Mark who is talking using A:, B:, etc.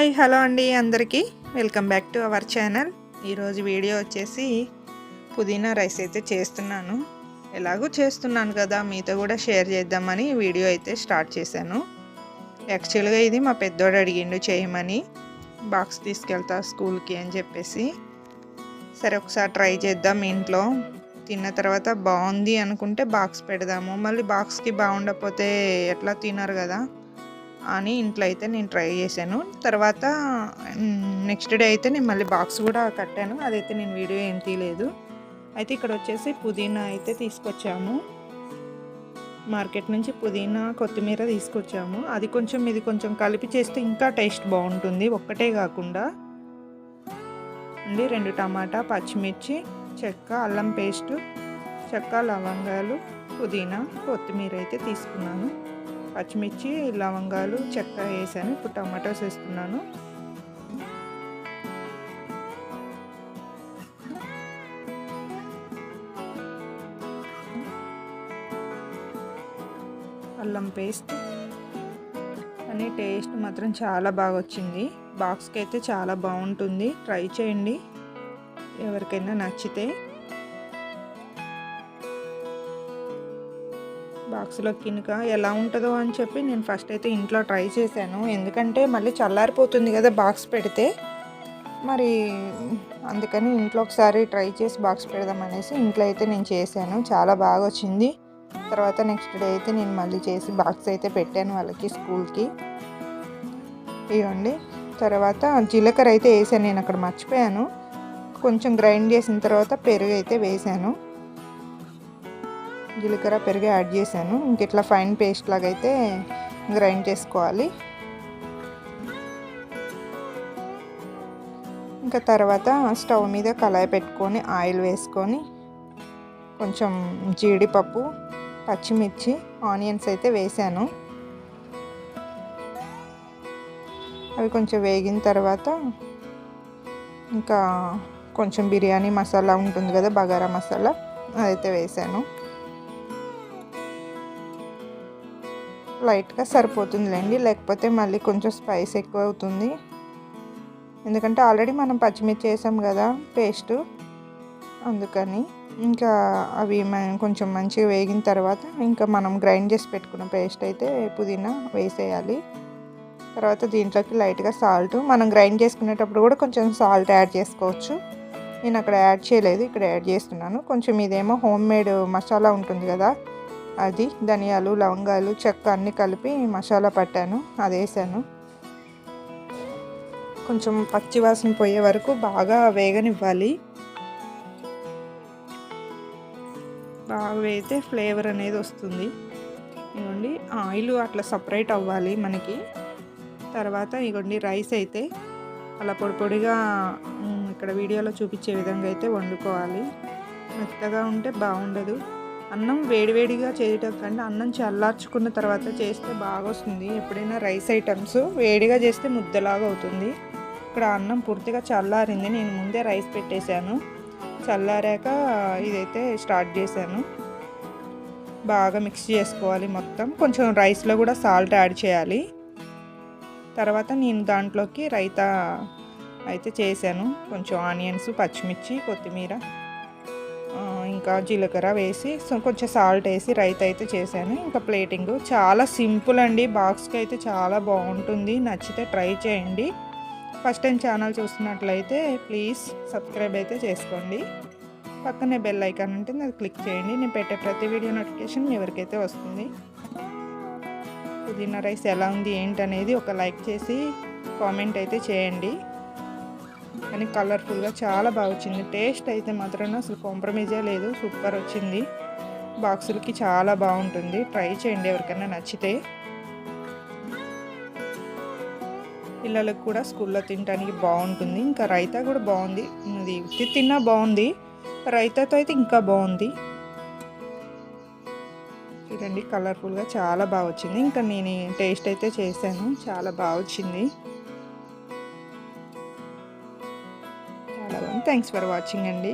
A: Hi hello అండి అందరికీ welcome back to our channel. ఈరోజు వీడియో వచ్చేసి పుదీనా రైస్ అయితే చేస్తున్నాను. ఎలాగూ చేస్తున్నాను కదా మీతో కూడా షేర్ చేద్దామని వీడియో అయితే స్టార్ట్ చేశాను. యాక్చువల్గా ఇది మా పెద్దోడు అడిగిండు చేయమని, బాక్స్ తీసుకెళ్తా స్కూల్కి అని చెప్పేసి. సరే ఒకసారి ట్రై చేద్దాం, ఇంట్లో తిన్న తర్వాత బాగుంది అనుకుంటే బాక్స్ పెడదాము, మళ్ళీ బాక్స్కి బాగుండకపోతే ఎట్లా తినరు కదా అని ఇంట్లో అయితే నేను ట్రై చేశాను. తర్వాత నెక్స్ట్ డే అయితే నేను మళ్ళీ బాక్స్ కూడా కట్టాను, అదైతే నేను వీడియో ఏం తీయలేదు. అయితే ఇక్కడ వచ్చేసి పుదీనా అయితే తీసుకొచ్చాము, మార్కెట్ నుంచి పుదీనా కొత్తిమీర తీసుకొచ్చాము. అది కొంచెం ఇది కొంచెం కలిపి చేస్తే ఇంకా టేస్ట్ బాగుంటుంది, ఒక్కటే కాకుండా అండి. 2 టమాటా, పచ్చిమిర్చి, చెక్క, అల్లం పేస్టు, చెక్క, లవంగాలు, పుదీనా, కొత్తిమీర అయితే తీసుకున్నాను. పచ్చిమిర్చి, లవంగాలు, చెక్క వేసాను. ఇప్పుడు టమాటోస్ వేస్తున్నాను. అల్లం పేస్ట్ అని టేస్ట్ మాత్రం చాలా బాగా వచ్చింది. బాక్స్కి అయితే చాలా బాగుంటుంది, ట్రై చేయండి ఎవరికైనా నచ్చితే. బాక్స్లో కినుక ఎలా ఉంటుందో అని చెప్పి నేను ఫస్ట్ అయితే ఇంట్లో ట్రై చేశాను, ఎందుకంటే మళ్ళీ చల్లారిపోతుంది కదా బాక్స్ పెడితే, మరి అందుకని ఇంట్లో ఒకసారి ట్రై చేసి బాక్స్ పెడదాం అనేసి ఇంట్లో అయితే నేను చేశాను. చాలా బాగా వచ్చింది. తర్వాత నెక్స్ట్ డే అయితే నేను మళ్ళీ చేసి బాక్స్ అయితే పెట్టాను వాళ్ళకి స్కూల్కి. ఇవ్వండి. తర్వాత జీలకర్ర అయితే వేసాను, నేను అక్కడ మర్చిపోయాను. కొంచెం గ్రైండ్ చేసిన తర్వాత పెరుగు అయితే వేసాను, జీలకర్ర పెరుగు యాడ్ చేశాను. ఇంక ఇట్లా ఫైన్ పేస్ట్ లాగా అయితే గ్రైండ్ చేసుకోవాలి. ఇంకా తర్వాత స్టవ్ మీద కళాయి పెట్టుకొని ఆయిల్ వేసుకొని కొంచెం జీడిపప్పు, పచ్చిమిర్చి, ఆనియన్స్ అయితే వేసాను. అవి కొంచెం వేగిన తర్వాత ఇంకా కొంచెం బిర్యానీ మసాలా ఉంటుంది కదా, బగారా మసాలా, అదైతే వేసాను. లైట్గా సరిపోతుందిలేండి, లేకపోతే మళ్ళీ కొంచెం స్పైస్ ఎక్కువ అవుతుంది. ఎందుకంటే ఆల్రెడీ మనం పచ్చిమిర్చి వేసాం కదా పేస్టు, అందుకని. ఇంకా అవి కొంచెం మంచిగా వేగిన తర్వాత ఇంకా మనం గ్రైండ్ చేసి పెట్టుకున్న పేస్ట్ అయితే పుదీనా వేసేయాలి. తర్వాత దీంట్లోకి లైట్గా సాల్ట్, మనం గ్రైండ్ చేసుకునేటప్పుడు కూడా కొంచెం సాల్ట్ యాడ్ చేసుకోవచ్చు. నేను అక్కడ యాడ్ చేయలేదు, ఇక్కడ యాడ్ చేస్తున్నాను. కొంచెం ఇదేమో హోమ్ మేడ్ మసాలా ఉంటుంది కదా, అది ధనియాలు, లవంగాలు, చెక్క అన్నీ కలిపి మసాలా పట్టాను, అది వేసాను. కొంచెం పచ్చివాసన పోయే వరకు బాగా వేగనివ్వాలి. బాగా వేగితే ఫ్లేవర్ అనేది వస్తుంది. ఇవ్వండి, ఆయిల్ అట్లా సపరేట్ అవ్వాలి మనకి. తర్వాత ఇవ్వండి రైస్ అయితే అలా పొడి పొడిగా ఇక్కడ వీడియోలో చూపించే విధంగా అయితే వండుకోవాలి. మెత్తగా ఉంటే బాగుండదు. అన్నం వేడివేడిగా చేయటం కంటే అన్నం చల్లార్చుకున్న తర్వాత చేస్తే బాగా వస్తుంది. ఎప్పుడైనా రైస్ ఐటమ్స్ వేడిగా చేస్తే ముద్దలాగా అవుతుంది. ఇక్కడ అన్నం పూర్తిగా చల్లారింది, నేను ముందే రైస్ పెట్టేశాను. చల్లారాక ఇదైతే స్టార్ట్ చేశాను. బాగా మిక్స్ చేసుకోవాలి మొత్తం. కొంచెం రైస్లో కూడా సాల్ట్ యాడ్ చేయాలి. తర్వాత నేను దాంట్లోకి రైతా అయితే చేశాను. కొంచెం ఆనియన్స్, పచ్చిమిర్చి, కొత్తిమీర, ఇంకా జీలకర్ర వేసి కొంచెం సాల్ట్ వేసి రైతా అయితే చేశాను. ఇంకా ప్లేటింగ్ చాలా సింపుల్ అండి, బాక్స్కి అయితే చాలా బాగుంటుంది. నచ్చితే ట్రై చేయండి. ఫస్ట్ టైం ఛానల్ చూస్తున్నట్లయితే ప్లీజ్ సబ్స్క్రైబ్ అయితే చేసుకోండి. పక్కనే బెల్ ఐకాన్ ఉంటుంది, అది క్లిక్ చేయండి. నేను పెట్టే ప్రతి వీడియో నోటిఫికేషన్ ఎవరికైతే వస్తుంది. పుదీనా రైస్ ఎలా ఉంది ఏంటనేది ఒక లైక్ చేసి కామెంట్ అయితే చేయండి. కానీ కలర్ఫుల్గా చాలా బాగా వచ్చింది. టేస్ట్ అయితే మాత్రం అసలు కాంప్రమైజే లేదు, సూపర్ వచ్చింది. బాక్సులకి చాలా బాగుంటుంది, ట్రై చేయండి ఎవరికైనా నచ్చితే. పిల్లలకు కూడా స్కూల్లో తినడానికి బాగుంటుంది. ఇంకా రైతా కూడా బాగుంది, ఇది ఉత్తి తిన్నా బాగుంది, రైతాతో అయితే ఇంకా బాగుంది. చూడండి కలర్ఫుల్గా చాలా బాగా వచ్చింది. ఇంకా నేను టేస్ట్ అయితే చేశాను, చాలా బాగా వచ్చింది. చాలా బాగుంది. థ్యాంక్స్ ఫర్ వాచింగ్ అండి.